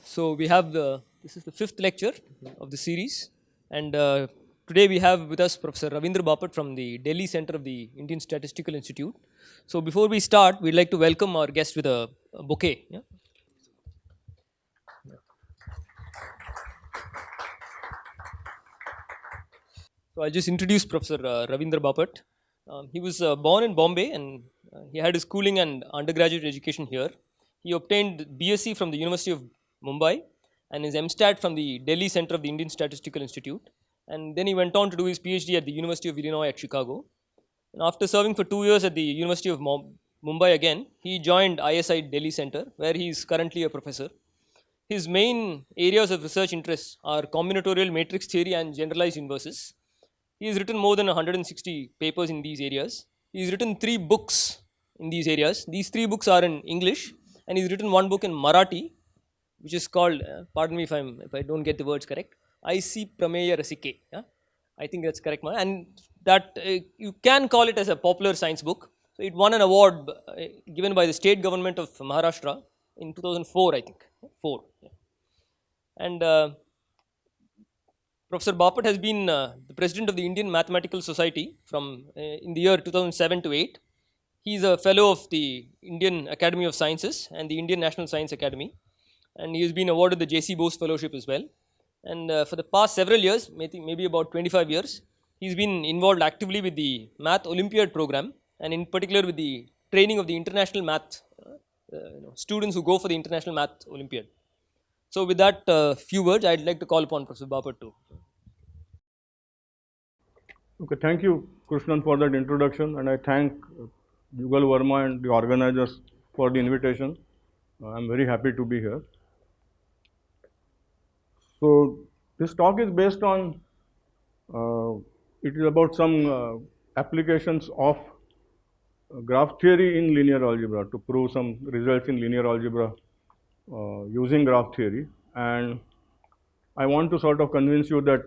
So we have this is the fifth lecture of the series, and today we have with us Professor Ravindra Bapat from the Delhi Center of the Indian Statistical Institute. So before we start, we'd like to welcome our guest with a bouquet. Yeah? So I'll just introduce Professor Ravindra Bapat. He was born in Bombay and he had his schooling and undergraduate education here. He obtained BSc from the University of Mumbai and his MStat from the Delhi Center of the Indian Statistical Institute. And then he went on to do his PhD at the University of Illinois at Chicago. And after serving for 2 years at the University of Mumbai again, he joined ISI Delhi Center, where he is currently a professor. His main areas of research interest are combinatorial matrix theory and generalized inverses. He has written more than 160 papers in these areas. He's written 3 books in these areas. These 3 books are in English, and he's written one book in Marathi, which is called, pardon me if I don't get the words correct, I see Prameya Rasike. Yeah? I think that's correct, and that you can call it as a popular science book. So it won an award given by the state government of Maharashtra in 2004, I think. 4. Yeah. And Professor Bapat has been the president of the Indian Mathematical Society from in the year 2007 to 8. He is a fellow of the Indian Academy of Sciences and the Indian National Science Academy, and he has been awarded the J.C. Bose Fellowship as well. And for the past several years, maybe about 25 years, he's been involved actively with the Math Olympiad program, and in particular with the training of the international math students who go for the International Math Olympiad. So with that few words, I'd like to call upon Professor Bapat to. Okay, thank you, Krishnan, for that introduction, and I thank Jugal Verma and the organizers for the invitation. I'm very happy to be here. So, this talk is based on, it is about some applications of graph theory in linear algebra to prove some results in linear algebra using graph theory. And I want to sort of convince you that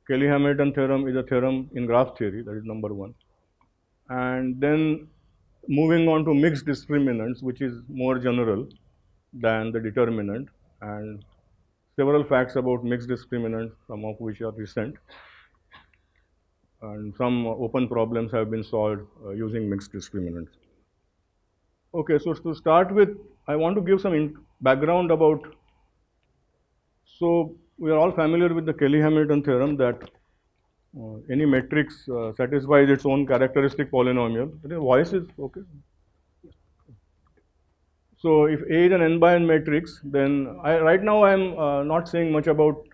Cayley-Hamilton theorem is a theorem in graph theory, that is number one. And then moving on to mixed discriminants, which is more general than the determinant, and several facts about mixed discriminants, some of which are recent, and some open problems have been solved using mixed discriminants. Okay, so to start with, I want to give some background about, so we are all familiar with the Cayley-Hamilton theorem that any matrix satisfies its own characteristic polynomial. The voice is okay. So if A is an n by n matrix, then right now I am not saying much about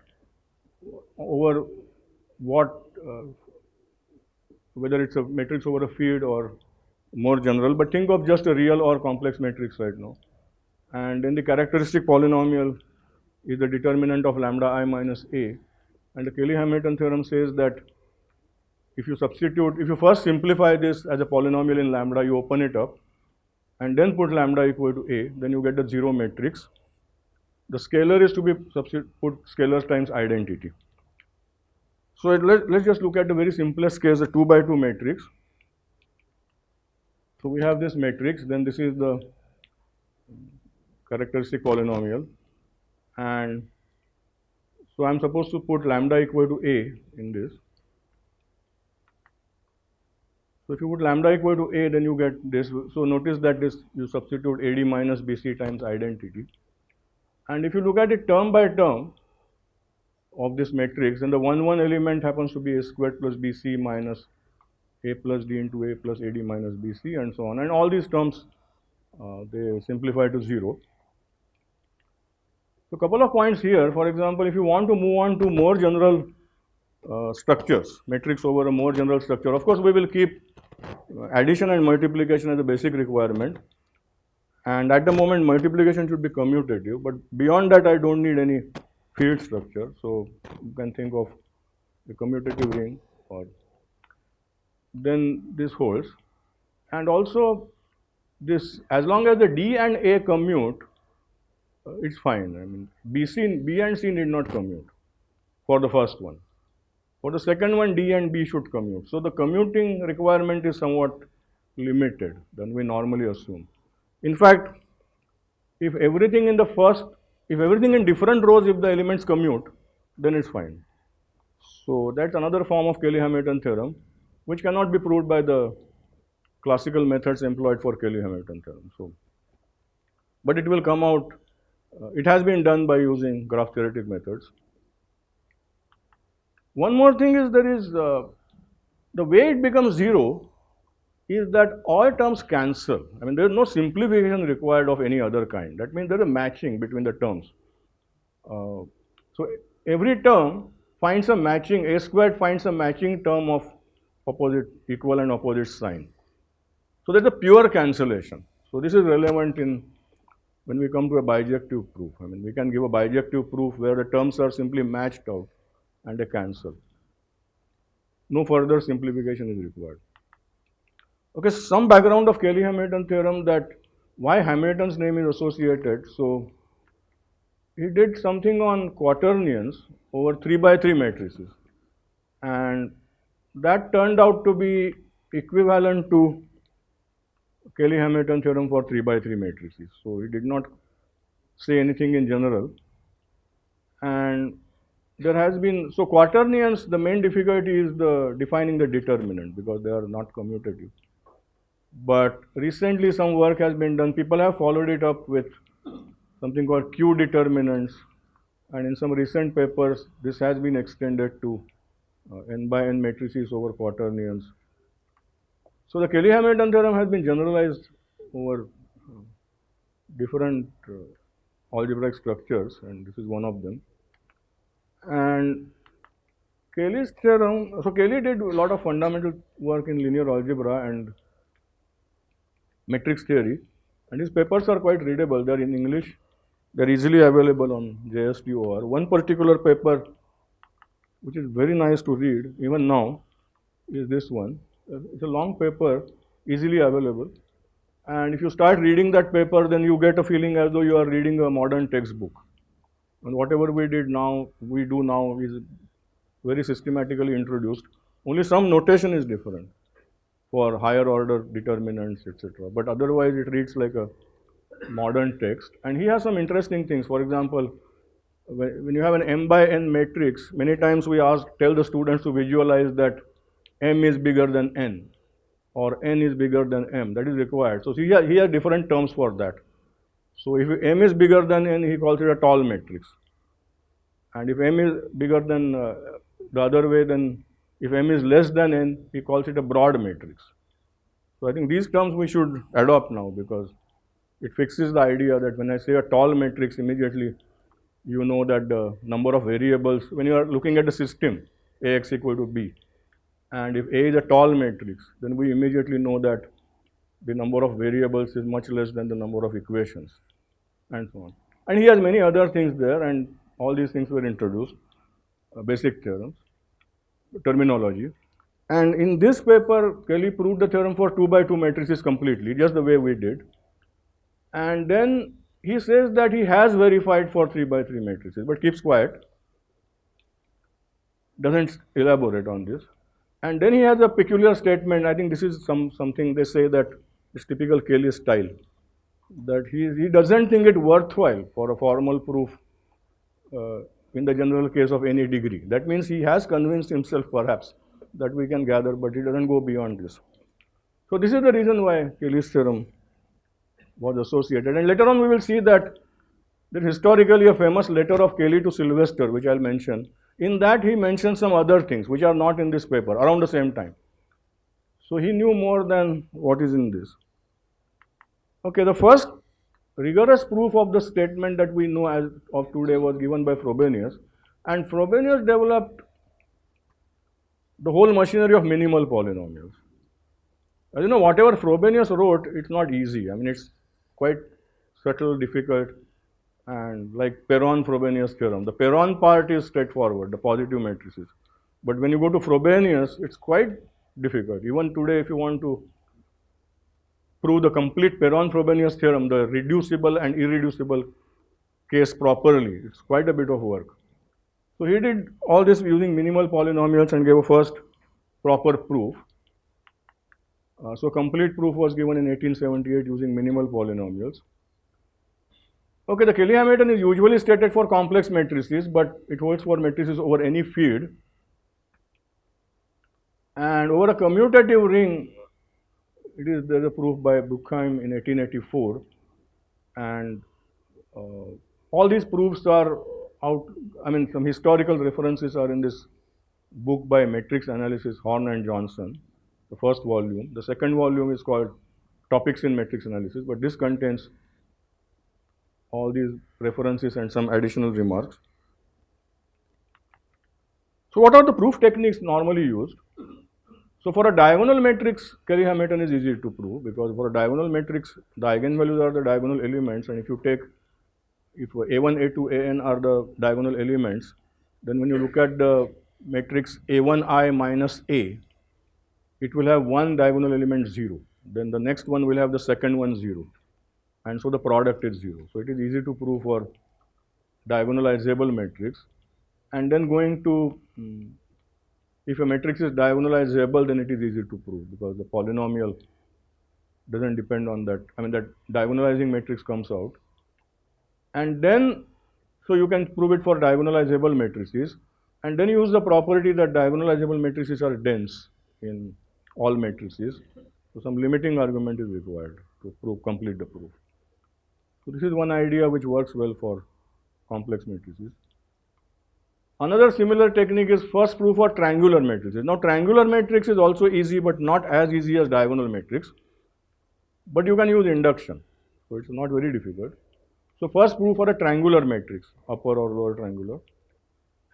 over what whether it's a matrix over a field or more general, but think of just a real or complex matrix right now. And then the characteristic polynomial is the determinant of lambda I minus A. And the Cayley-Hamilton theorem says that if you first simplify this as a polynomial in lambda, you open it up, and then put lambda equal to A, then you get the zero matrix. The scalar is to be put scalars times identity. So let's just look at the very simplest case, a 2 by 2 matrix. So we have this matrix, then this is the characteristic polynomial, and so I'm supposed to put lambda equal to A in this. So if you put lambda equal to A, then you get this. So notice that this, you substitute AD minus BC times identity. And if you look at it term by term of this matrix, then the 1 element happens to be A squared plus BC minus A plus D into A plus AD minus BC, and so on. And all these terms, they simplify to 0. So a couple of points here. For example, if you want to move on to more general structures, matrix over a more general structure, of course we will keep addition and multiplication as a basic requirement, and at the moment multiplication should be commutative, but beyond that I don't need any field structure. So you can think of the commutative ring, or then this holds. And also this, as long as the D and A commute, it's fine. I mean, B and C need not commute for the first one. For the second one, D and B should commute. So the commuting requirement is somewhat limited than we normally assume. In fact, if everything in the first If everything in different rows, if the elements commute, then it's fine. So that's another form of Cayley-Hamilton theorem, which cannot be proved by the classical methods employed for Cayley-Hamilton theorem. So, but it will come out. It has been done by using graph theoretic methods. One more thing is there is the way it becomes zero is that all terms cancel. I mean, there is no simplification required of any other kind. That means there is a matching between the terms. So every term finds a matching, a squared finds a matching term of opposite, equal and opposite sign. So there's a pure cancellation. So this is relevant in when we come to a bijective proof. I mean, we can give a bijective proof where the terms are simply matched out and they cancel. No further simplification is required. Okay, some background of Cayley-Hamilton theorem, that why Hamilton's name is associated. So he did something on quaternions over 3 by 3 matrices, and that turned out to be equivalent to Cayley-Hamilton theorem for 3 by 3 matrices. So he did not say anything in general, and there has been, so quaternions, the main difficulty is the defining the determinant because they are not commutative. But recently some work has been done. People have followed it up with something called Q determinants, and in some recent papers this has been extended to n by n matrices over quaternions. So the Cayley-Hamilton theorem has been generalized over different algebraic structures, and this is one of them. And Cayley's theorem, so Cayley did a lot of fundamental work in linear algebra and matrix theory, and his papers are quite readable. They are in English, they are easily available on JSTOR. One particular paper which is very nice to read even now is this one. It's a long paper, easily available, and if you start reading that paper, then you get a feeling as though you are reading a modern textbook. And whatever we do now is very systematically introduced. Only some notation is different for higher order determinants, etc. But otherwise it reads like a modern text. And he has some interesting things. For example, when you have an m by n matrix, many times we tell the students to visualize that m is bigger than n or n is bigger than m. That is required. So he has different terms for that. So if m is bigger than n, he calls it a tall matrix. And if m is bigger than the other way, then if m is less than n, he calls it a broad matrix. So I think these terms we should adopt now because it fixes the idea that when I say a tall matrix, immediately you know that the number of variables, when you are looking at the system, Ax equal to b, and if A is a tall matrix, then we immediately know that the number of variables is much less than the number of equations, and so on. And he has many other things there, and all these things were introduced, basic theorems, terminology. And in this paper, Cayley proved the theorem for 2 by 2 matrices completely, just the way we did. And then he says that he has verified for 3 by 3 matrices, but keeps quiet, doesn't elaborate on this. And then he has a peculiar statement. I think this is something they say that is typical Cayley style, that he doesn't think it worthwhile for a formal proof in the general case of any degree. That means he has convinced himself perhaps that we can gather, but he doesn't go beyond this. So this is the reason why Cayley's theorem was associated. And later on we will see that there is historically a famous letter of Cayley to Sylvester, which I'll mention. In that he mentions some other things which are not in this paper around the same time. So he knew more than what is in this. Okay, the first rigorous proof of the statement that we know as of today was given by Frobenius, and Frobenius developed the whole machinery of minimal polynomials. As you know, whatever Frobenius wrote, it's not easy. I mean, it's quite subtle, difficult, and like Perron-Frobenius theorem. The Perron part is straightforward, the positive matrices. But when you go to Frobenius, it's quite difficult. Even today, if you want to prove the complete Perron-Frobenius theorem, the reducible and irreducible case properly, it's quite a bit of work. So he did all this using minimal polynomials and gave a first proper proof. So complete proof was given in 1878 using minimal polynomials. Okay, the Cayley-Hamilton is usually stated for complex matrices, but it holds for matrices over any field. And over a commutative ring, there's a proof by Buchheim in 1884, and uh, all these proofs are out. I mean, some historical references are in this book by Matrix Analysis, Horn and Johnson, the first volume. The second volume is called Topics in Matrix Analysis, but this contains all these references and some additional remarks. So what are the proof techniques normally used? So for a diagonal matrix, Cayley-Hamilton is easy to prove, because for a diagonal matrix, the eigenvalues are the diagonal elements, and if you take, if A1, A2, An are the diagonal elements, then when you look at the matrix A1I minus A, it will have one diagonal element 0. Then the next one will have the second one 0. And so the product is 0. So it is easy to prove for diagonalizable matrix. And then going to, if a matrix is diagonalizable, then it is easy to prove, because the polynomial doesn't depend on that. I mean, that diagonalizing matrix comes out. And then, so you can prove it for diagonalizable matrices, and then use the property that diagonalizable matrices are dense in all matrices. So some limiting argument is required to complete the proof. So this is one idea which works well for complex matrices. Another similar technique is first proof for triangular matrices. Now triangular matrix is also easy, but not as easy as diagonal matrix. But you can use induction, so it's not very difficult. So first proof for a triangular matrix, upper or lower triangular.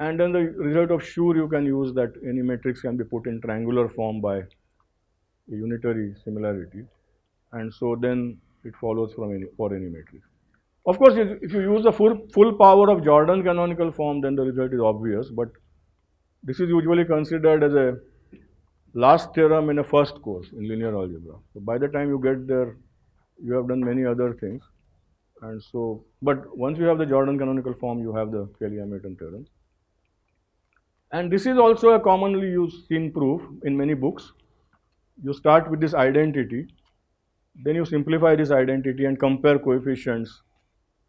And then the result of sure you can use that any matrix can be put in triangular form by a unitary similarity. And so then it follows from for any matrix. Of course, if you use the full power of Jordan canonical form, then the result is obvious, but this is usually considered as a last theorem in a first course in linear algebra. So by the time you get there, you have done many other things. And so, but once you have the Jordan canonical form, you have the Cayley-Hamilton theorem. And this is also a commonly used seen proof in many books. You start with this identity, then you simplify this identity and compare coefficients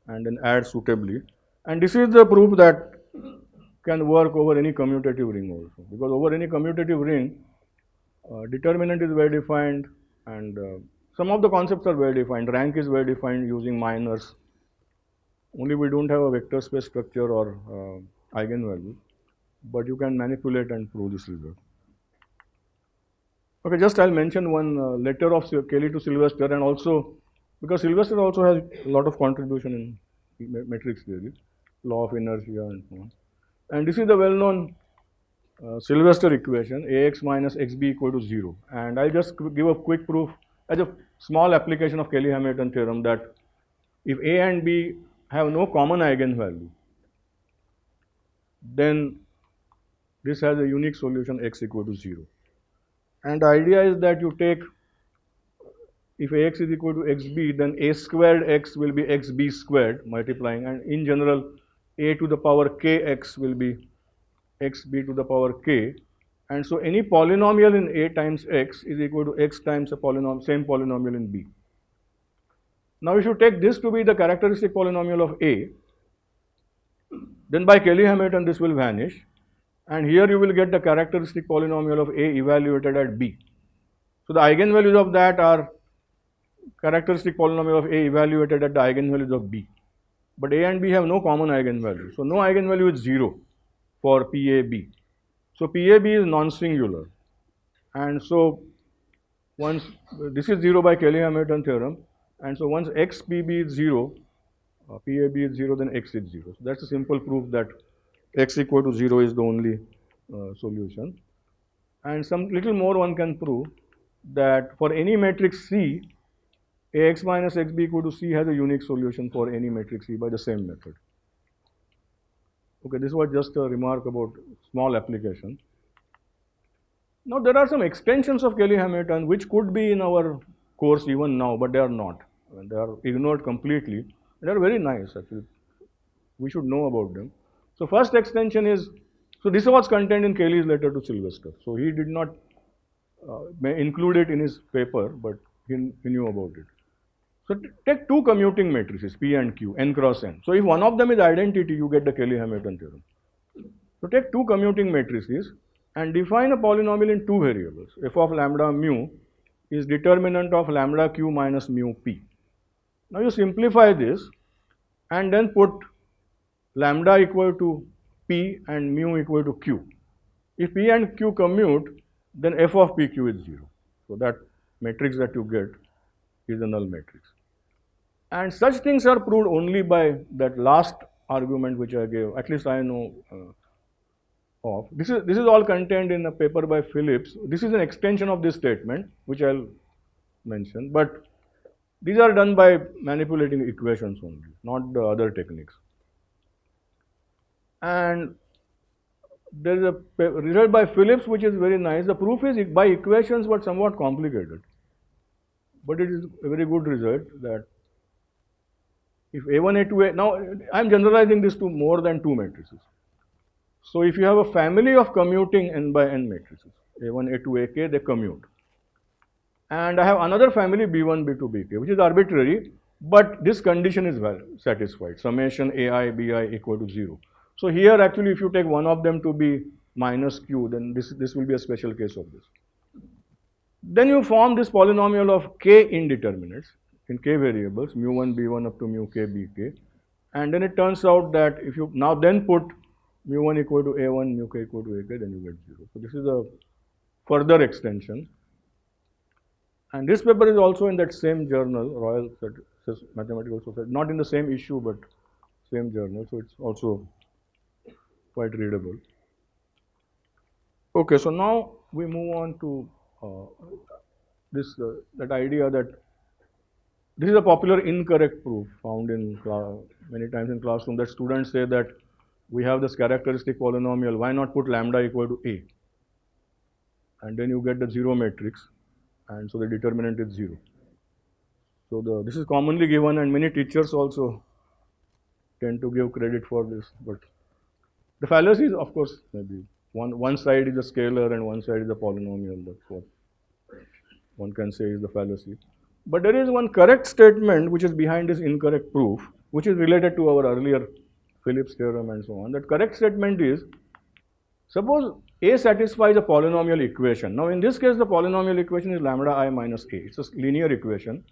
and then add suitably. And this is the proof that can work over any commutative ring also, because over any commutative ring, determinant is well defined, and some of the concepts are well defined. Rank is well defined using minors. Only we don't have a vector space structure or eigenvalue, but you can manipulate and prove this result. Okay, just I'll mention one letter of Cayley to Sylvester, and also because Sylvester also has a lot of contribution in matrix theory, law of inertia and so on. And this is the well-known Sylvester equation, Ax minus xb equal to 0. And I'll just give a quick proof as a small application of Cayley-Hamilton theorem that if A and B have no common eigenvalue, then this has a unique solution x equal to 0. And the idea is that you take, if Ax is equal to xb, then a squared x will be xb squared multiplying, and in general a to the power kx will be xb to the power k, and so any polynomial in a times x is equal to x times a same polynomial in b. Now if you take this to be the characteristic polynomial of a, then by Cayley-Hamilton this will vanish, and here you will get the characteristic polynomial of a evaluated at b. So the eigenvalues of that are characteristic polynomial of a evaluated at the eigenvalues of b. But a and b have no common eigenvalue, so no eigenvalue is 0 for PAB. So PAB is non-singular, and so once this is 0 by Cayley-Hamilton theorem, and so once xPB is 0, PAB is 0, then x is 0. So that's a simple proof that x equal to 0 is the only solution. And some little more one can prove that for any matrix C, Ax minus xb equal to C has a unique solution for any matrix C by the same method. Okay, this was just a remark about small application. Now there are some extensions of Cayley-Hamilton which could be in our course even now, but they are not. I mean, they are ignored completely. They are very nice actually. We should know about them. So first extension is, so this was contained in Cayley's letter to Sylvester. So he did not include it in his paper, but he knew about it. So take two commuting matrices, P and Q, n cross n. So if one of them is identity, you get the Cayley-Hamilton theorem. So take two commuting matrices and define a polynomial in two variables. F of lambda mu is determinant of lambda q minus mu p. Now you simplify this and then put lambda equal to p and mu equal to q. If p and q commute, then f of pq is 0. So that matrix that you get is a null matrix. And such things are proved only by that last argument which I gave, at least I know of. This is all contained in a paper by Phillips. This is an extension of this statement, which I'll mention, but these are done by manipulating equations only, not the other techniques. And there is a result by Phillips which is very nice. The proof is by equations but somewhat complicated. But it is a very good result that if A1, A2, now I am generalizing this to more than two matrices. So if you have a family of commuting n by n matrices, A1, A2, AK, they commute. And I have another family B1, B2, Bk, which is arbitrary, but this condition is satisfied. Summation Ai, Bi equal to 0. So here actually if you take one of them to be minus q, then this will be a special case of this. Then you form this polynomial of k indeterminates in k variables, mu1, b1 up to mu k, bk. And then it turns out that if you now then put mu1 equal to a1, mu k equal to ak, then you get 0. So this is a further extension. And this paper is also in that same journal, Royal Mathematical Society, not in the same issue, but same journal. So it's also quite readable. Okay, so now we move on to that idea that this is a popular incorrect proof found in many times in classroom, that students say that we have this characteristic polynomial, why not put lambda equal to a? And then you get the 0 matrix, and so the determinant is 0. So this is commonly given, and many teachers also tend to give credit for this. But the fallacy is, of course, maybe one side is a scalar and one side is a polynomial. That's what one can say is the fallacy. But there is one correct statement which is behind this incorrect proof, which is related to our earlier Phillips theorem and so on. That correct statement is, suppose A satisfies a polynomial equation. Now in this case, the polynomial equation is lambda I minus A. It's a linear equation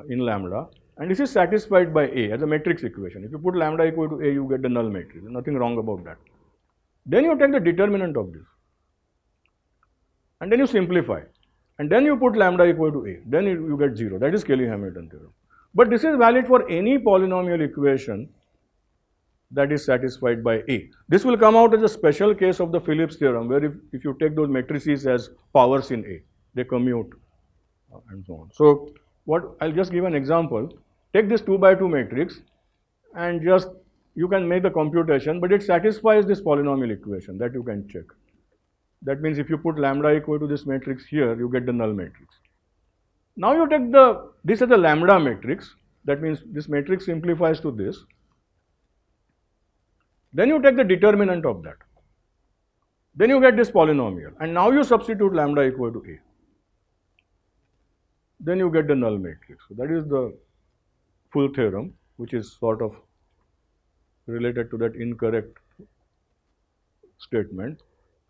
in lambda, and this is satisfied by A as a matrix equation. If you put lambda equal to A, you get the null matrix. There's nothing wrong about that. Then you take the determinant of this, and then you simplify. And then you put lambda equal to a, then you get 0. That is Cayley-Hamilton theorem. But this is valid for any polynomial equation that is satisfied by a. This will come out as a special case of the Phillips theorem, where if you take those matrices as powers in a, they commute and so on. So I'll just give an example. Take this 2 by 2 matrix and just you can make the computation, but it satisfies this polynomial equation, that you can check. That means if you put lambda equal to this matrix here, you get the null matrix. Now you take this as a lambda matrix. That means this matrix simplifies to this. Then you take the determinant of that. Then you get this polynomial. And now you substitute lambda equal to a. Then you get the null matrix. So that is the full theorem, which is sort of related to that incorrect statement.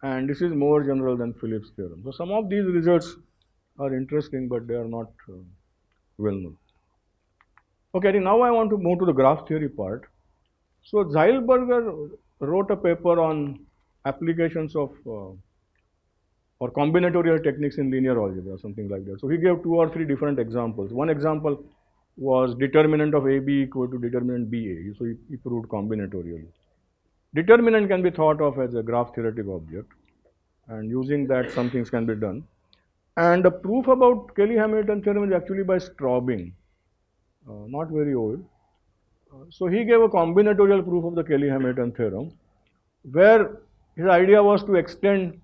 And this is more general than Phillips theorem. So some of these results are interesting, but they are not well known. Okay, now I want to move to the graph theory part. So Zeilberger wrote a paper on applications of or combinatorial techniques in linear algebra, something like that. So he gave 2 or 3 different examples. One example was determinant of AB equal to determinant BA. So he proved combinatorially. Determinant can be thought of as a graph theoretic object, and using that some things can be done. And the proof about Cayley-Hamilton theorem is actually by Straubing, not very old. So he gave a combinatorial proof of the Cayley-Hamilton theorem, where his idea was to extend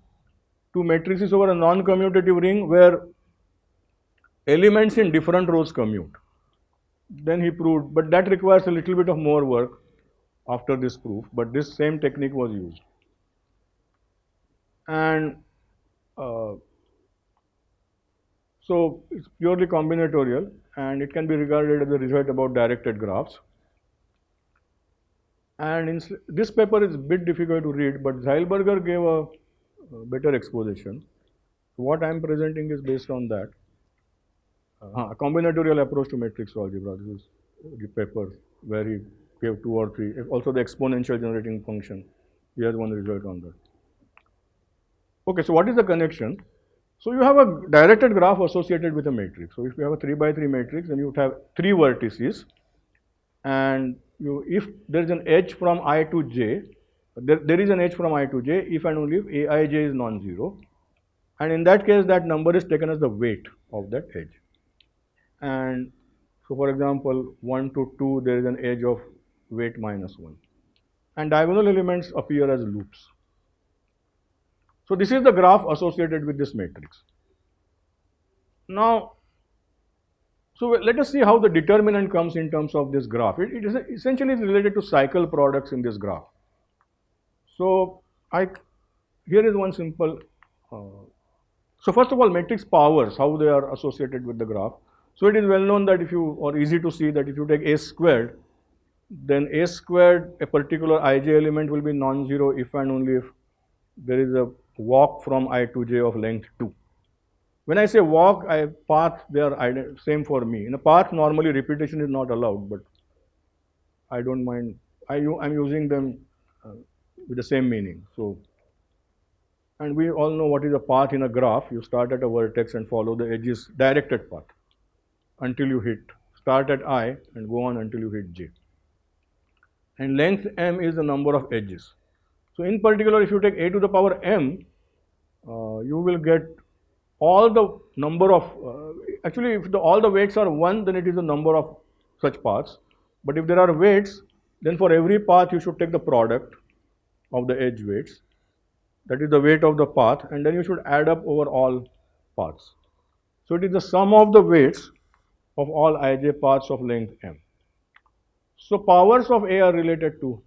to matrices over a non-commutative ring where elements in different rows commute. Then he proved, but that requires a little bit of more work after this proof, but this same technique was used. And so it's purely combinatorial, and it can be regarded as a result about directed graphs. And this paper is a bit difficult to read, but Zeilberger gave a better exposition. What I am presenting is based on that. A combinatorial approach to matrix algebra. This is the paper where he gave 2 or 3. Also the exponential generating function. He has one result on that. Okay, so what is the connection? So you have a directed graph associated with a matrix. So if you have a 3 by 3 matrix, then you would have 3 vertices, and if there is an edge from I to j, there is an edge from I to j if and only if aij is non-zero, and in that case that number is taken as the weight of that edge. And so for example 1 to 2 there is an edge of weight -1, and diagonal elements appear as loops. So this is the graph associated with this matrix. Now, so let us see how the determinant comes in terms of this graph. It is essentially related to cycle products in this graph. So here is one simple. So first of all, matrix powers, how they are associated with the graph. So it is well known that or easy to see that if you take a squared, then a squared, a particular ij element will be non-zero if and only if there is a walk from I to j of length 2. When I say walk, path, they are same for me. In a path, normally repetition is not allowed, but I don't mind. I'm using them with the same meaning. So, and we all know what is a path in a graph. You start at a vertex and follow the edges, directed path, until you start at I and go on until you hit j. And length m is the number of edges. So in particular, if you take a to the power m, you will get all the number of, actually if all the weights are 1, then it is the number of such paths. But if there are weights, then for every path you should take the product of the edge weights. That is the weight of the path, and then you should add up over all paths. So it is the sum of the weights of all ij paths of length m. So powers of A are related to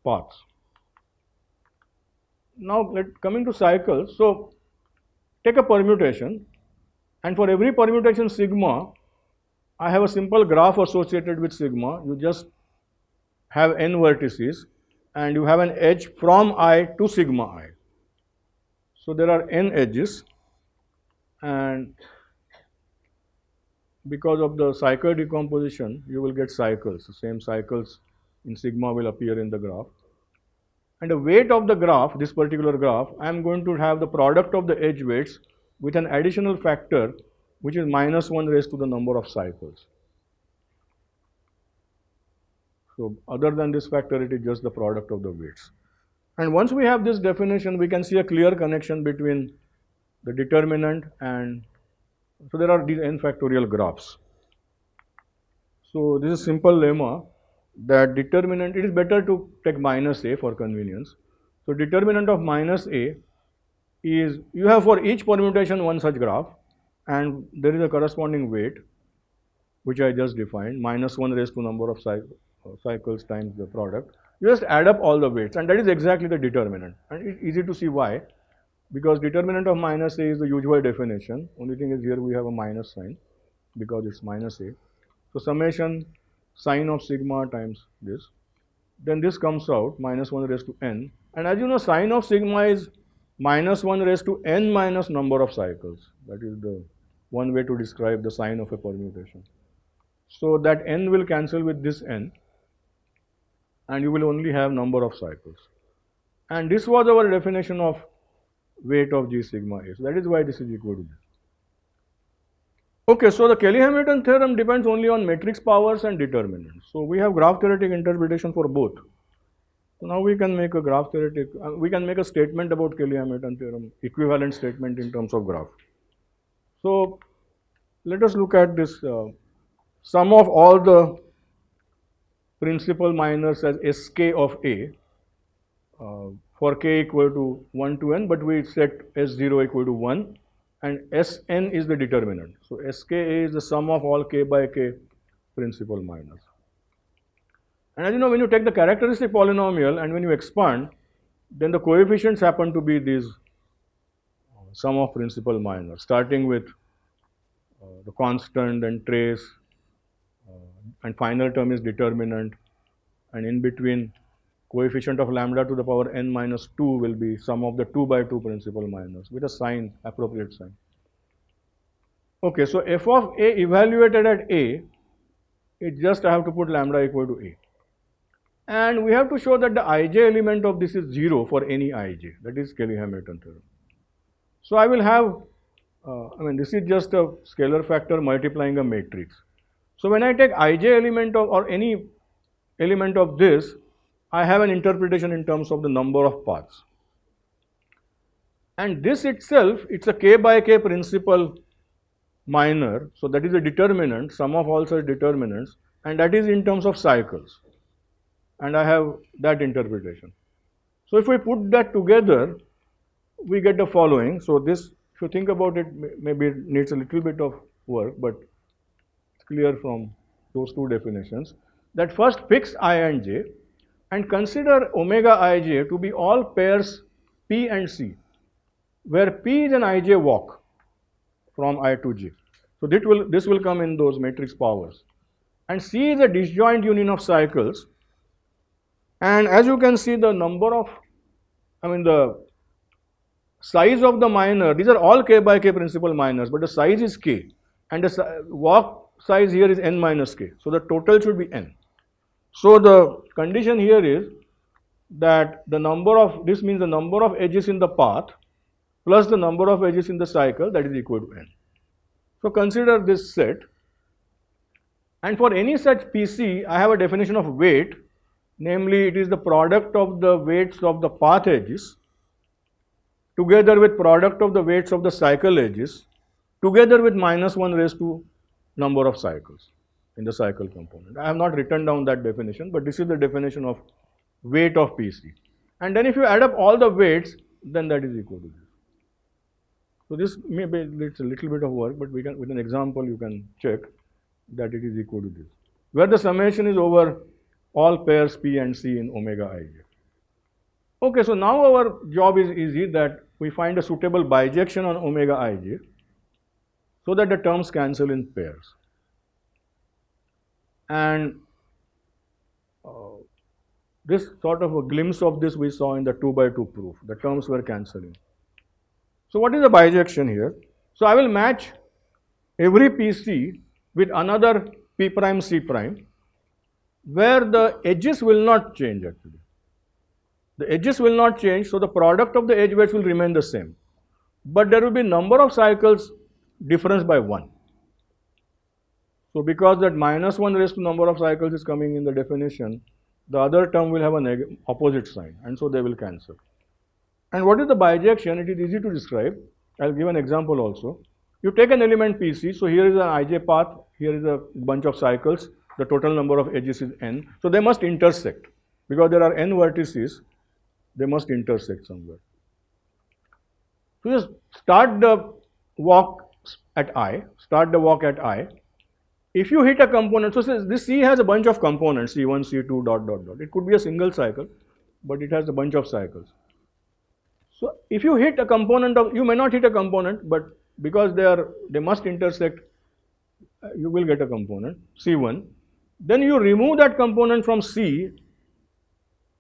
paths. Now coming to cycles, so take a permutation, and for every permutation sigma, I have a simple graph associated with sigma. You just have n vertices and you have an edge from I to sigma I. So there are n edges, and because of the cycle decomposition, you will get cycles. The same cycles in sigma will appear in the graph. And the weight of the graph, this particular graph, I am going to have the product of the edge weights with an additional factor which is -1 raised to the number of cycles. So other than this factor, it is just the product of the weights. And once we have this definition, we can see a clear connection between the determinant and, so there are these n factorial graphs. So this is simple lemma that determinant, it is better to take -a for convenience. So determinant of -a is, you have for each permutation one such graph, and there is a corresponding weight which I just defined, -1 raised to number of cycles times the product. You just add up all the weights, and that is exactly the determinant. And it's easy to see why, because determinant of -a is the usual definition. Only thing is here we have a minus sign because it's -a. So summation sine of sigma times this, then this comes out -1 raised to n, and as you know, sine of sigma is -1 raised to n minus number of cycles. That is the one way to describe the sign of a permutation. So that n will cancel with this n, and you will only have number of cycles. And this was our definition of weight of G sigma A. So that is why this is equal to this. Okay, so the Cayley-Hamilton theorem depends only on matrix powers and determinants. So we have graph theoretic interpretation for both. So now we can make a graph theoretic, we can make a statement about Cayley-Hamilton theorem, equivalent statement in terms of graph. So let us look at this sum of all the principal minors as Sk of A for k equal to 1 to n, but we set S0 equal to 1. And Sn is the determinant. So Ska is the sum of all k by k principal minors. And as you know, when you take the characteristic polynomial and when you expand, then the coefficients happen to be these sum of principal minors, starting with the constant and trace, and final term is determinant, and in between coefficient of lambda to the power n minus 2 will be sum of the 2 by 2 principal minors with a sign, appropriate sign. Okay, so f of a evaluated at a, it just I have to put lambda equal to a. And we have to show that the ij element of this is 0 for any ij, that is Cayley-Hamilton theorem. So I will have, this is just a scalar factor multiplying a matrix. So when I take ij element of, or any element of this, I have an interpretation in terms of the number of paths. And this itself, it's a k by k principal minor, so that is a determinant, sum of all such determinants, and that is in terms of cycles. And I have that interpretation. So if we put that together, we get the following. So this, if you think about it, maybe it needs a little bit of work, but it's clear from those two definitions, that first fix I and j and consider omega ij to be all pairs p and c, where p is an ij walk from I to j. So this will come in those matrix powers. And c is a disjoint union of cycles. And as you can see, the number of, the size of the minor, these are all k by k principal minors, but the size is k, and the walk size here is n minus k. So the total should be n. So the condition here is that the number of, this means the number of edges in the path plus the number of edges in the cycle, that is equal to n. So consider this set, and for any such PC, I have a definition of weight, namely it is the product of the weights of the path edges together with product of the weights of the cycle edges together with minus 1 raised to number of cycles in the cycle component. I have not written down that definition, but this is the definition of weight of PC. And then if you add up all the weights, then that is equal to this. So this maybe it's a little bit of work, but we can, with an example, you can check that it is equal to this, where the summation is over all pairs p and c in omega ij. Okay, so now our job is easy, that we find a suitable bijection on omega ij so that the terms cancel in pairs. And this sort of a glimpse of this we saw in the 2 by 2 proof. The terms were cancelling. So what is the bijection here? So I will match every PC with another p prime c prime, where the edges will not change actually. The edges will not change, so the product of the edge weights will remain the same. But there will be number of cycles difference by 1. So because that minus 1 raised to number of cycles is coming in the definition, the other term will have an opposite sign, and so they will cancel. And what is the bijection? It is easy to describe. I'll give an example also. You take an element PC, so here is an ij path, here is a bunch of cycles, the total number of edges is n, so they must intersect. Because there are n vertices, they must intersect somewhere. So just start the walk at I, If you hit a component, so this C has a bunch of components, C1, C2, dot, dot, dot. It could be a single cycle, but it has a bunch of cycles. So if you hit a component of, you may not hit a component, but because they must intersect, you will get a component, C1. Then you remove that component from C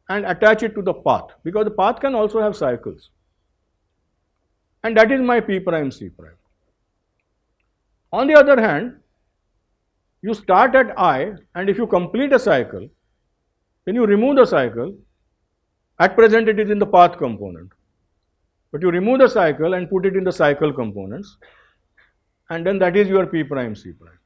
and attach it to the path, because the path can also have cycles. And that is my p prime c prime. On the other hand, you start at I, and if you complete a cycle, then you remove the cycle. At present it is in the path component, but you remove the cycle and put it in the cycle components, and then that is your p prime c prime.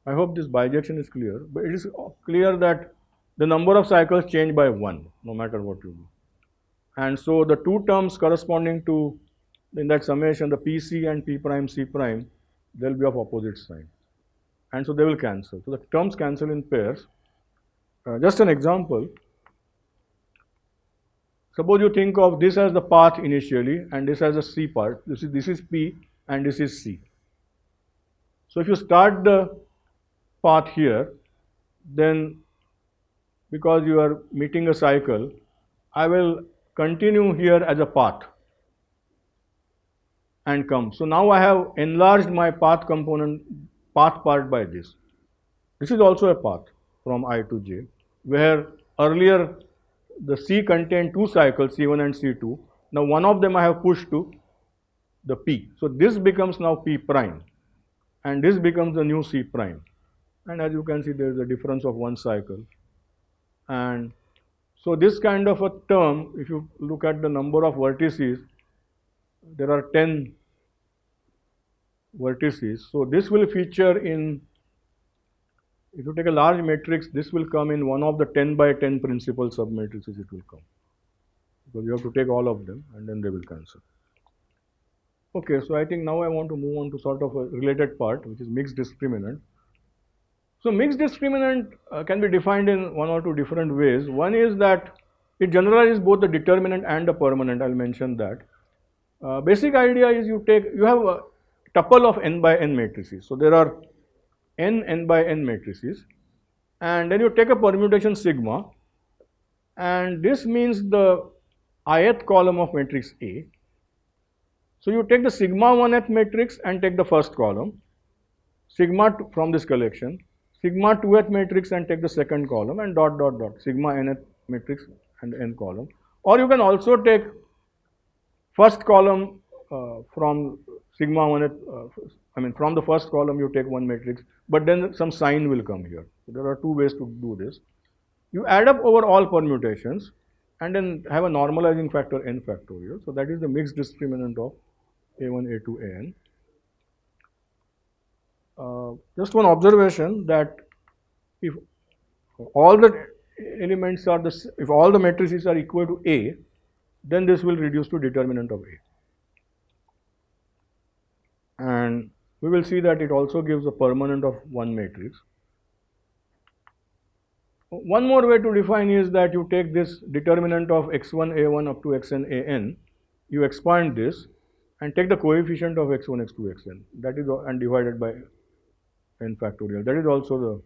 I hope this bijection is clear, but it is clear that the number of cycles change by 1, no matter what you do. And so the two terms corresponding to, in that summation, the PC and p prime c prime, they will be of opposite sign. And so they will cancel. So the terms cancel in pairs. Just an example. Suppose you think of this as the path initially, and this as the C part. This is P and this is C. So if you start the path here, then because you are meeting a cycle, I will continue here as a path. and come. So now I have enlarged my path component, path part by this. This is also a path from I to j, where earlier the C contained two cycles, C1 and C2. Now one of them I have pushed to the P. So this becomes now P prime, and this becomes the new C prime. And as you can see, there is a difference of one cycle. And so this kind of a term, if you look at the number of vertices, there are 10 vertices. So this will feature in, if you take a large matrix, this will come in one of the 10 by 10 principal submatrices it will come. Because you have to take all of them and then they will cancel. Okay, so I think now I want to move on to sort of a related part, which is mixed discriminant. So mixed discriminant can be defined in one or two different ways. One is that it generalizes both the determinant and the permanent. I'll mention that. Basic idea is you have a tuple of n by n matrices. So there are n by n matrices, and then you take a permutation sigma, and this means the ith column of matrix A. So you take the sigma 1th matrix and take the first column, sigma from this collection, sigma 2th matrix and take the second column, and dot dot dot, sigma nth matrix and n column. Or you can also take first column from sigma 1th, from the first column you take one matrix, but then some sign will come here. So there are two ways to do this. You add up over all permutations and then have a normalizing factor n factorial. So that is the mixed discriminant of A1, A2, AN. Just one observation that if all the elements are if all the matrices are equal to A, then this will reduce to determinant of A. And we will see that it also gives a permanent of one matrix. One more way to define is that you take this determinant of x1 a1 up to xn an, you expand this and take the coefficient of x1 x2 xn, that is, and divided by n factorial. That is also the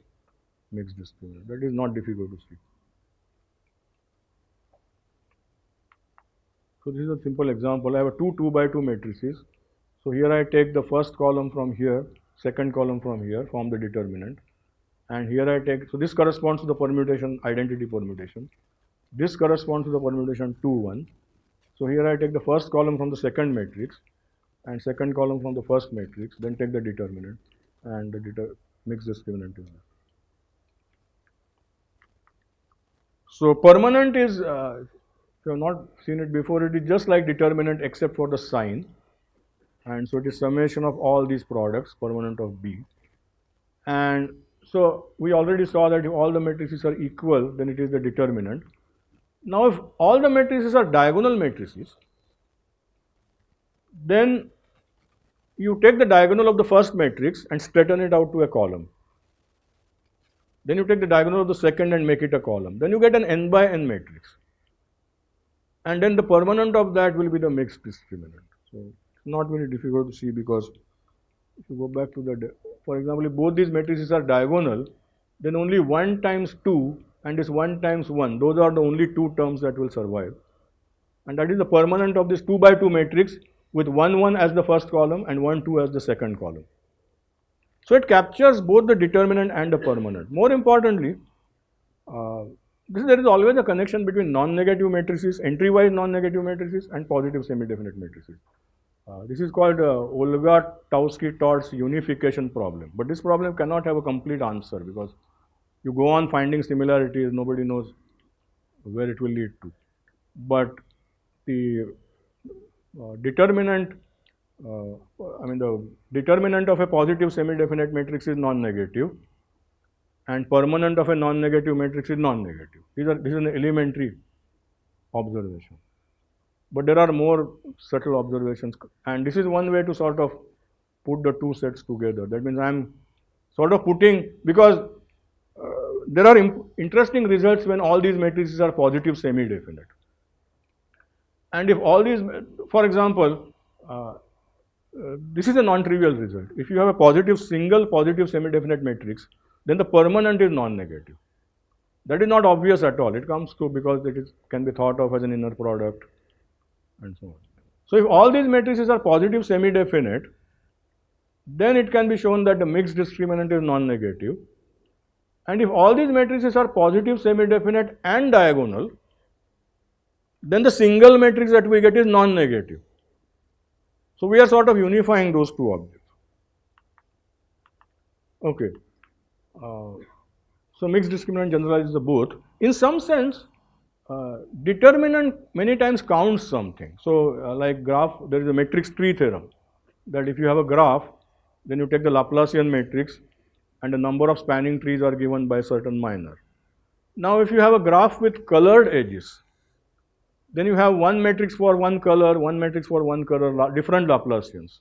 mixed discriminant. That is not difficult to see. So this is a simple example. I have a 2 by 2 matrices. So here I take the first column from here, second column from here, form the determinant. And here I take, so this corresponds to the permutation, identity permutation. This corresponds to the permutation 2, 1. So here I take the first column from the second matrix and second column from the first matrix, then take the determinant, and the mixed discriminant is there. So permanent is, if you have not seen it before, it is just like determinant except for the sign. And so it is summation of all these products, permanent of B. And so we already saw that if all the matrices are equal, then it is the determinant. Now if all the matrices are diagonal matrices, then you take the diagonal of the first matrix and straighten it out to a column. Then you take the diagonal of the second and make it a column. Then you get an n by n matrix. And then the permanent of that will be the mixed discriminant. So it's not very difficult to see, because if you go back to the, for example, if both these matrices are diagonal, then only 1 times 2 and this 1 times 1, those are the only two terms that will survive. And that is the permanent of this 2 by 2 matrix with 1, 1 as the first column and 1, 2 as the second column. So it captures both the determinant and the permanent. More importantly, there is always a connection between non-negative matrices, entry-wise non-negative matrices, and positive semi-definite matrices. This is called Olga-Taussky-Tort's unification problem. But this problem cannot have a complete answer, because you go on finding similarities, nobody knows where it will lead to. But the determinant, the determinant of a positive semi-definite matrix is non-negative, and permanent of a non-negative matrix is non-negative. This is an elementary observation. But there are more subtle observations, and this is one way to sort of put the two sets together. That means I am sort of putting, because there are interesting results when all these matrices are positive semi-definite. And if all these, for example, this is a non-trivial result. If you have a single positive semi-definite matrix, then the permanent is non-negative. That is not obvious at all. It comes to, because it can be thought of as an inner product and so on. So if all these matrices are positive semi-definite, then it can be shown that the mixed discriminant is non-negative. And if all these matrices are positive semi-definite and diagonal, then the single matrix that we get is non-negative. So we are sort of unifying those two objects. Okay. So mixed discriminant generalizes the both. In some sense, determinant many times counts something. So like graph, there is a matrix tree theorem that if you have a graph, then you take the Laplacian matrix and the number of spanning trees are given by certain minor. Now if you have a graph with colored edges, then you have one matrix for one color, one matrix for one color, different Laplacians.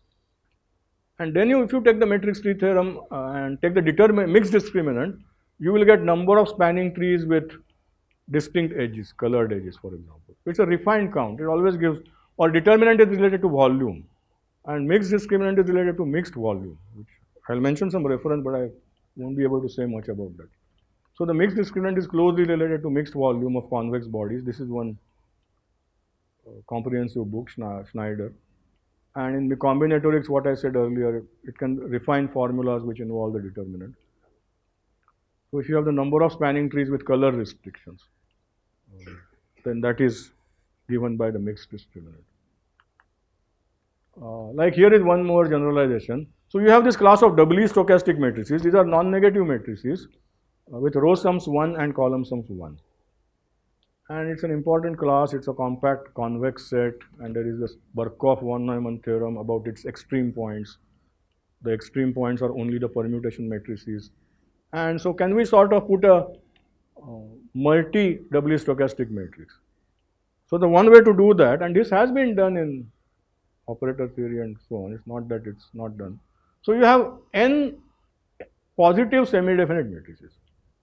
And then if you take the matrix tree theorem and take the mixed discriminant, you will get number of spanning trees with distinct edges, colored edges, for example. It's a refined count. It always gives, or determinant is related to volume, and mixed discriminant is related to mixed volume. Which I'll mention some reference, but I won't be able to say much about that. So the mixed discriminant is closely related to mixed volume of convex bodies. This is one comprehensive book, Schneider. And in the combinatorics, what I said earlier, it can refine formulas which involve the determinant. So if you have the number of spanning trees with color restrictions, then that is given by the mixed discriminant. Like here is one more generalization. So you have this class of doubly stochastic matrices. These are non-negative matrices with row sums 1 and column sums 1. And it's an important class. It's a compact convex set, and there is this Birkhoff von Neumann theorem about its extreme points. The extreme points are only the permutation matrices. And so can we sort of put a multi-doubly stochastic matrix? So the one way to do that, and this has been done in operator theory and so on, it's not that it's not done. So you have n positive semi-definite matrices,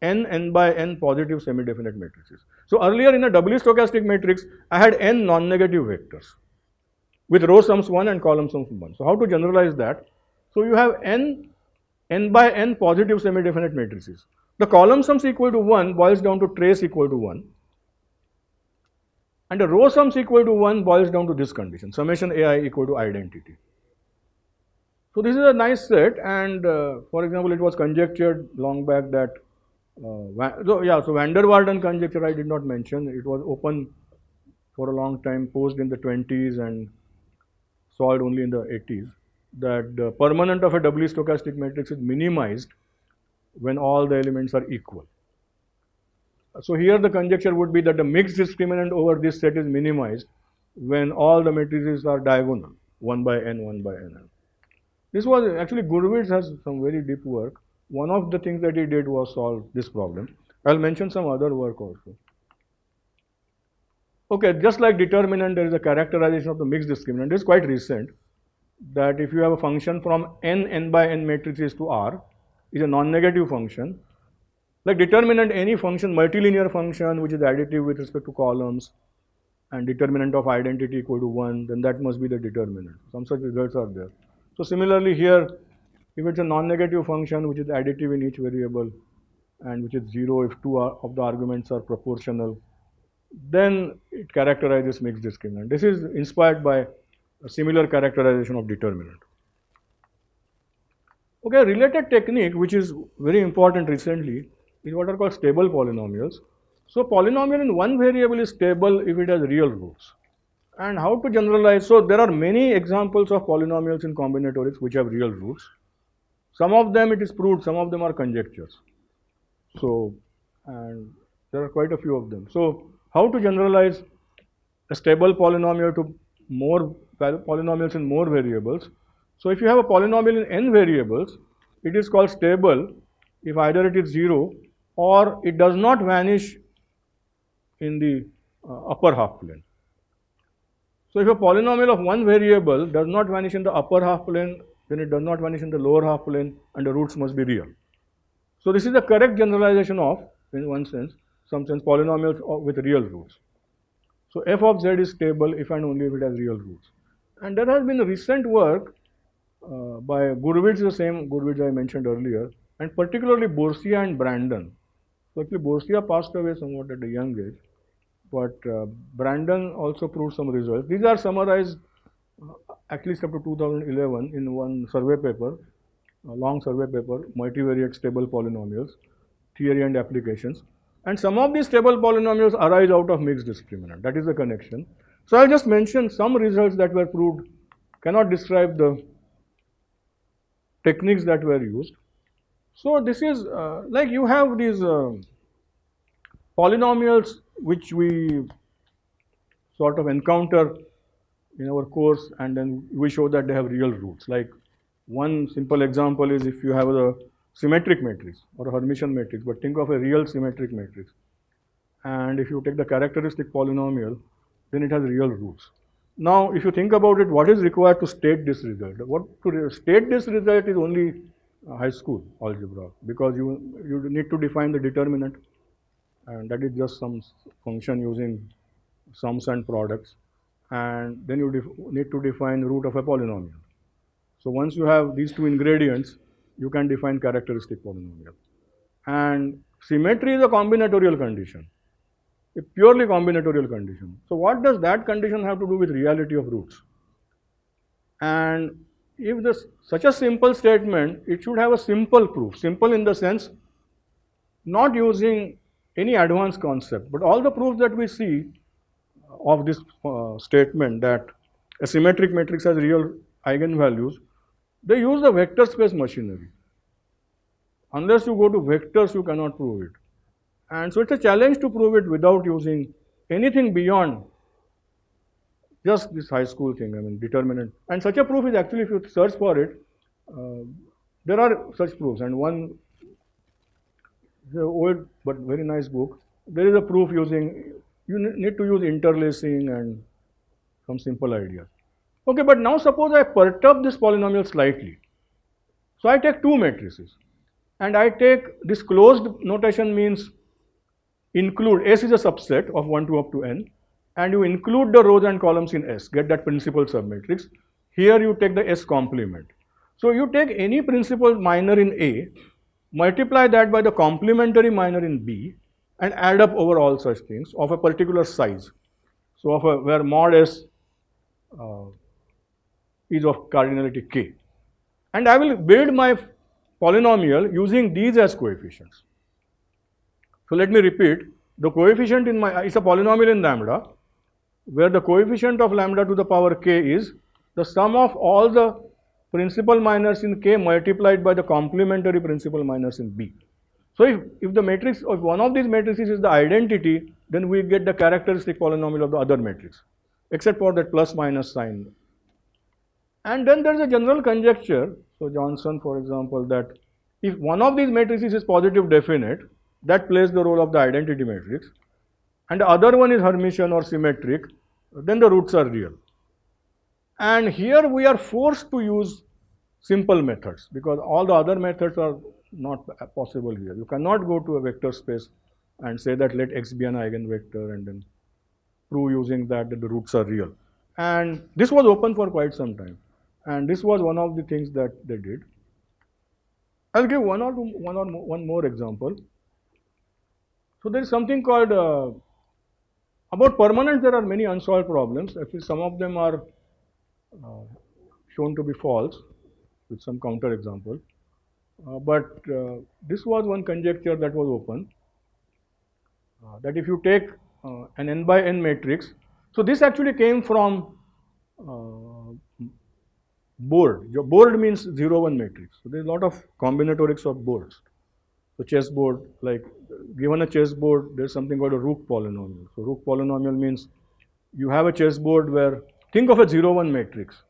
n by n positive semi-definite matrices. So earlier in a doubly stochastic matrix, I had n non-negative vectors with row sums 1 and column sums 1. So how to generalize that? So you have n by n positive semi-definite matrices. The column sums equal to 1 boils down to trace equal to 1. And the row sums equal to 1 boils down to this condition, summation ai equal to identity. So this is a nice set, and for example, it was conjectured long back that, so van der Waals conjecture I did not mention. It was open for a long time, posed in the 20s and solved only in the 80s, that the permanent of a doubly stochastic matrix is minimized when all the elements are equal. So here the conjecture would be that the mixed discriminant over this set is minimized when all the matrices are diagonal, 1 by n, 1 by n. This was actually, Gurewitz has some very deep work. One of the things that he did was solve this problem. I'll mention some other work also. Okay, just like determinant, there is a characterization of the mixed discriminant. This is quite recent, that if you have a function from n by n matrices to R, is a non-negative function. Like determinant, any function, multilinear function which is additive with respect to columns, and determinant of identity equal to 1, then that must be the determinant. Some such results are there. So similarly here, if it's a non-negative function which is additive in each variable and which is 0 if two of the arguments are proportional, then it characterizes mixed discriminant. This is inspired by a similar characterization of determinant. Okay, a related technique which is very important recently is what are called stable polynomials. So polynomial in one variable is stable if it has real roots. And how to generalize? So there are many examples of polynomials in combinatorics which have real roots. Some of them it is proved, some of them are conjectures. So, and there are quite a few of them. So how to generalize a stable polynomial to more polynomials in more variables? So if you have a polynomial in n variables, it is called stable if either it is 0 or it does not vanish in the upper half plane. So if a polynomial of one variable does not vanish in the upper half plane, then it does not vanish in the lower half plane, and the roots must be real. So this is the correct generalization of, in one sense, some sense, polynomials with real roots. So f of z is stable if and only if it has real roots. And there has been a recent work by Gurewitz, the same Gurewitz I mentioned earlier, and particularly Borsia and Brandon. So actually Borsia passed away somewhat at a young age, but Brandon also proved some results. These are summarized at least up to 2011 in one survey paper, a long survey paper, multivariate stable polynomials, theory and applications. And some of these stable polynomials arise out of mixed discriminant. That is the connection. So I'll just mention some results that were proved, cannot describe the techniques that were used. So this is like you have these polynomials which we sort of encounter in our course, and then we show that they have real roots. Like one simple example is if you have a symmetric matrix or a Hermitian matrix, but think of a real symmetric matrix. And if you take the characteristic polynomial, then it has real roots. Now, if you think about it, what is required to state this result? What to state this result is only high school algebra, because you need to define the determinant, and that is just some function using sums and products, and then you need to define root of a polynomial. So once you have these two ingredients, you can define characteristic polynomial. And symmetry is a combinatorial condition, a purely combinatorial condition. So what does that condition have to do with reality of roots? And if this such a simple statement, it should have a simple proof. Simple in the sense not using any advanced concept, but all the proofs that we see of this statement that a symmetric matrix has real eigenvalues, they use the vector space machinery. Unless you go to vectors, you cannot prove it. And so it's a challenge to prove it without using anything beyond just this high school thing, I mean, determinant. And such a proof is actually, if you search for it, there are such proofs. And one, the old but very nice book, there is a proof using, you need to use interlacing and some simple ideas. Okay, but now suppose I perturb this polynomial slightly. So I take two matrices, and I take this closed notation means include, S is a subset of 1 to up to n, and you include the rows and columns in S, get that principal submatrix. Here you take the S complement. So you take any principal minor in A, multiply that by the complementary minor in B, and add up over all such things of a particular size. So of a, where mod S is of cardinality k. And I will build my polynomial using these as coefficients. So let me repeat, the coefficient in my, it's a polynomial in lambda, where the coefficient of lambda to the power k is the sum of all the principal minors in K multiplied by the complementary principal minors in B. So if the matrix of one of these matrices is the identity, then we get the characteristic polynomial of the other matrix, except for that plus minus sign. And then there is a general conjecture, so Johnson for example, that if one of these matrices is positive definite, that plays the role of the identity matrix, and the other one is Hermitian or symmetric, then the roots are real. And here we are forced to use simple methods, because all the other methods are not possible here. You cannot go to a vector space and say that let X be an eigenvector and then prove using that the roots are real. And this was open for quite some time. And this was one of the things that they did. I'll give one more example. So there is something called, about permanence there are many unsolved problems. Actually some of them are shown to be false with some counter example. But this was one conjecture that was open, that if you take an n by n matrix, so this actually came from board. Your board means 0, 1 matrix. So there is a lot of combinatorics of boards. So chessboard, like given a chessboard, there is something called a Rook polynomial. So Rook polynomial means you have a chessboard where, think of a 0, 1 matrix,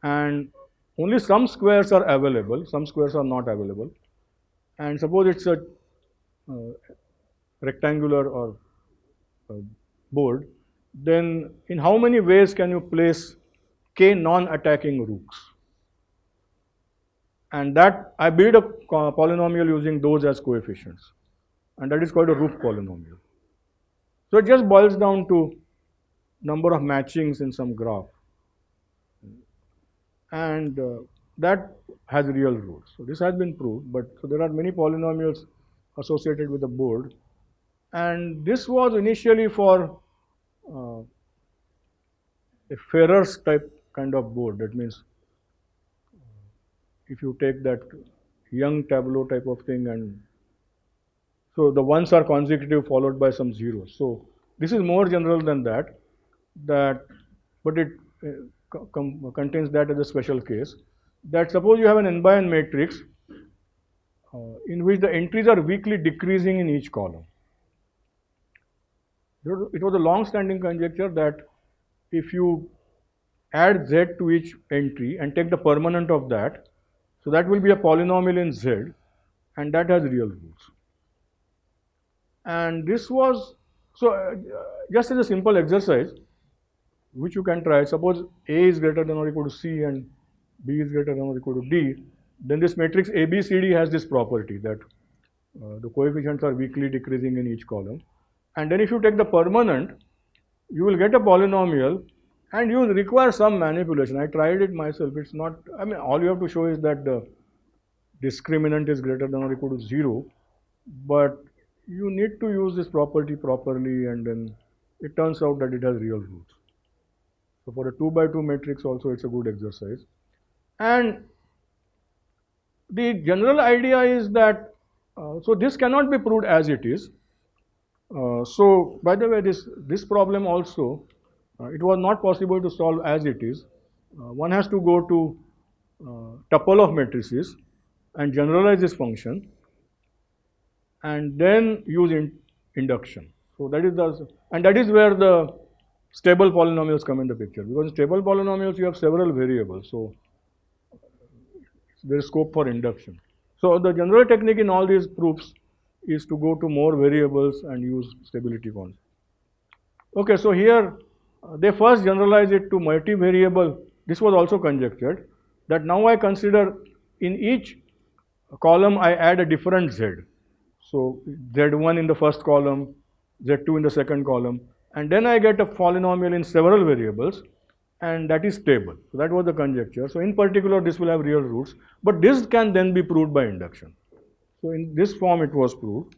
and only some squares are available, some squares are not available. And suppose it's a rectangular or board, then in how many ways can you place k non-attacking rooks? And that I build a polynomial using those as coefficients, and that is called a Rook polynomial. So it just boils down to number of matchings in some graph, and that has real roots. So this has been proved, but so there are many polynomials associated with the board, and this was initially for a Ferrer's type kind of board. That means if you take that young tableau type of thing, and so the ones are consecutive followed by some zeros. So this is more general than that, but it contains that as a special case. That suppose you have an n by n matrix in which the entries are weakly decreasing in each column. It was a long-standing conjecture that if you add z to each entry and take the permanent of that, so that will be a polynomial in z, and that has real roots. And this was, so just as a simple exercise, which you can try, suppose A is greater than or equal to C and B is greater than or equal to D, then this matrix ABCD has this property that the coefficients are weakly decreasing in each column. And then if you take the permanent, you will get a polynomial, and you will require some manipulation. I tried it myself. It's not, I mean, all you have to show is that the discriminant is greater than or equal to 0, but you need to use this property properly, and then it turns out that it has real roots. So for a 2 by 2 matrix also, it's a good exercise. And the general idea is that, so this cannot be proved as it is. So by the way, this problem also, it was not possible to solve as it is. One has to go to tuple of matrices and generalize this function, and then use induction. So that is where the stable polynomials come in the picture, because in stable polynomials you have several variables, so there is scope for induction. So the general technique in all these proofs is to go to more variables and use stability concept. Okay, so here they first generalize it to multivariable. This was also conjectured, that now I consider in each column I add a different z. So z1 in the first column, z2 in the second column, and then I get a polynomial in several variables, and that is stable. So that was the conjecture. So in particular, this will have real roots, but this can then be proved by induction. So in this form it was proved.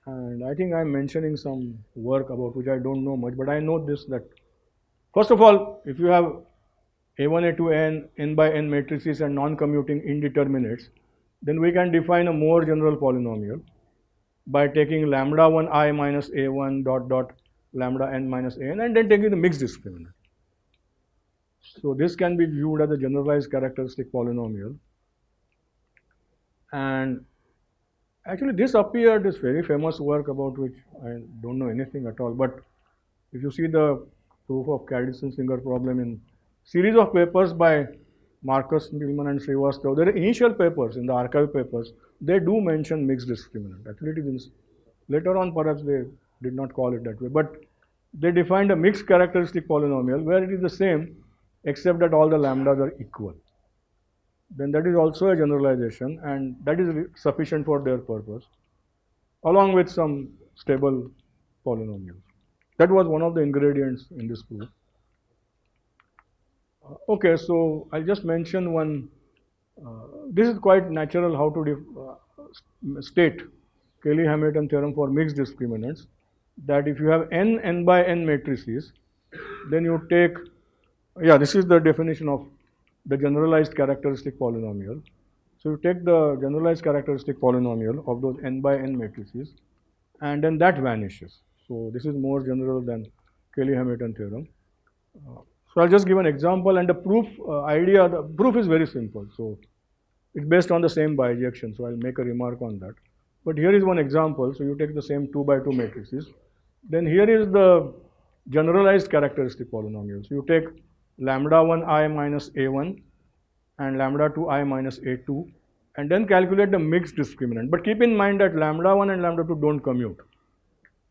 And I think I'm mentioning some work about which I don't know much, but I know this, that first of all, if you have A1, A2, n by n matrices and non-commuting indeterminates, then we can define a more general polynomial by taking lambda 1 I minus A1 dot lambda n minus an, and then taking the mixed discriminant. So this can be viewed as a generalized characteristic polynomial. And actually this appeared, this very famous work about which I don't know anything at all, but if you see the proof of Cadison-Singer problem in series of papers by Marcus Millman and Srivastava, there are initial papers in the archive papers, they do mention mixed discriminant. Actually it is, later on perhaps they did not call it that way, but they defined a mixed characteristic polynomial where it is the same except that all the lambdas are equal. Then that is also a generalization, and that is sufficient for their purpose, along with some stable polynomials. That was one of the ingredients in this proof. Okay, so I'll just mention one. This is quite natural how to state Cayley-Hamilton theorem for mixed discriminants, that if you have n by n matrices, then you take, this is the definition of the generalized characteristic polynomial. So you take the generalized characteristic polynomial of those n by n matrices, and then that vanishes. So this is more general than Cayley-Hamilton theorem. So I'll just give an example, and the proof the proof is very simple. So it's based on the same bijection. So I'll make a remark on that. But here is one example. So you take the same 2 by 2 matrices. Then here is the generalized characteristic polynomial. So you take lambda 1 I minus a1 and lambda 2 I minus a2, and then calculate the mixed discriminant. But keep in mind that lambda 1 and lambda 2 don't commute.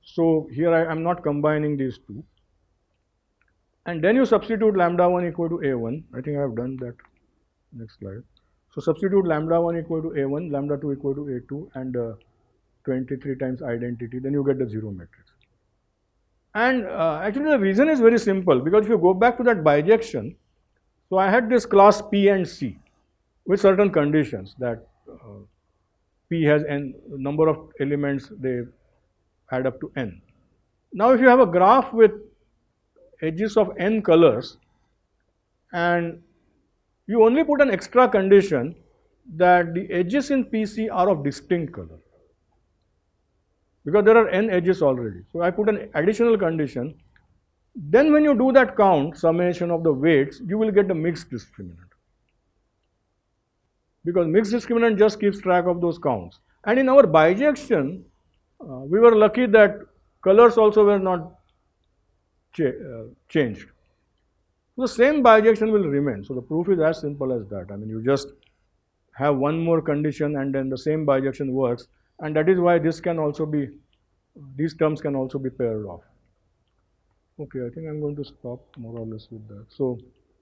So here I am not combining these two. And then you substitute lambda 1 equal to a1. I think I have done that. Next slide. So substitute lambda 1 equal to a1, lambda 2 equal to a2, and 23 times identity. Then you get the zero matrix. And actually the reason is very simple, because if you go back to that bijection, so I had this class P and C with certain conditions, that P has n number of elements, they add up to n. Now if you have a graph with edges of n colors, and you only put an extra condition that the edges in PC are of distinct color, because there are n edges already. So I put an additional condition. Then when you do that count, summation of the weights, you will get the mixed discriminant, because mixed discriminant just keeps track of those counts. And in our bijection, we were lucky that colors also were not changed. The same bijection will remain. So the proof is as simple as that. I mean, you just have one more condition and then the same bijection works, and that is why this can also be, these terms can also be paired off. Okay, I think I'm going to stop more or less with that. So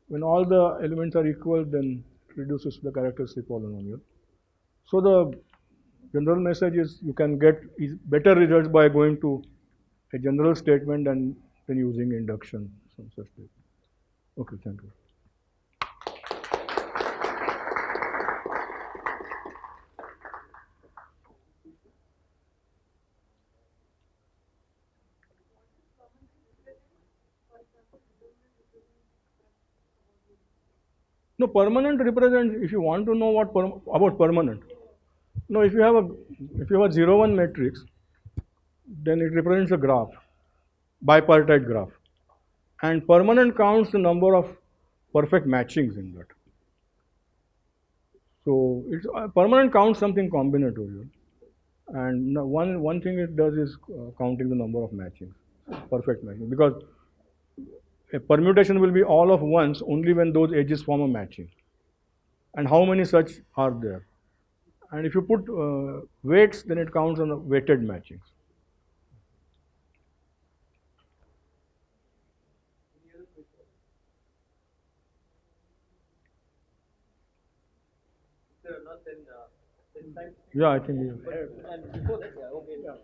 when all the elements are equal, then it reduces to the characteristic polynomial. So the general message is you can get better results by going to a general statement and then using induction, some such thing. Okay, thank you. No, permanent represents, if you want to know what about permanent. No, if you have a 0, 1 matrix, then it represents a graph, bipartite graph. And permanent counts the number of perfect matchings in that. So it's permanent counts something combinatorial. And one thing it does is counting the number of matchings, perfect matching, because a permutation will be all of ones only when those edges form a matching. And how many such are there? And if you put weights, then it counts on the weighted matchings. Yeah, I think we have. And before that, yeah, okay. Yeah.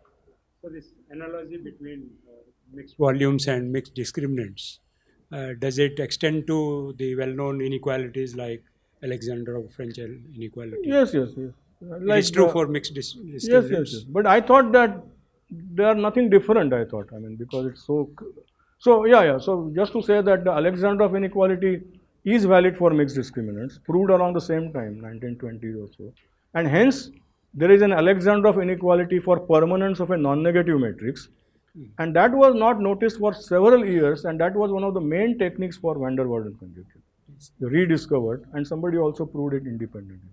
So this analogy between mixed volumes and mixed discriminants, does it extend to the well-known inequalities like Alexandrov-Frenkel inequality? Yes, yes, yes. It is true for mixed discriminants. Yes, yes, yes. But I thought that they are nothing different, I thought. I mean, because it's so yeah, yeah. So just to say that the Alexandrov inequality is valid for mixed discriminants, proved around the same time, 1920s or so. And hence, there is an Alexandrov inequality for permanence of a non-negative matrix. And that was not noticed for several years, and that was one of the main techniques for van der Waals conjecture. Rediscovered, and somebody also proved it independently.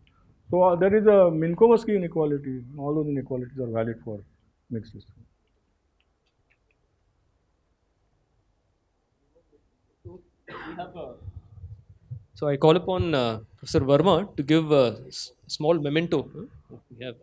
So there is a Minkowski inequality. All those inequalities are valid for mixed systems. So I call upon Professor Verma to give a small memento. We have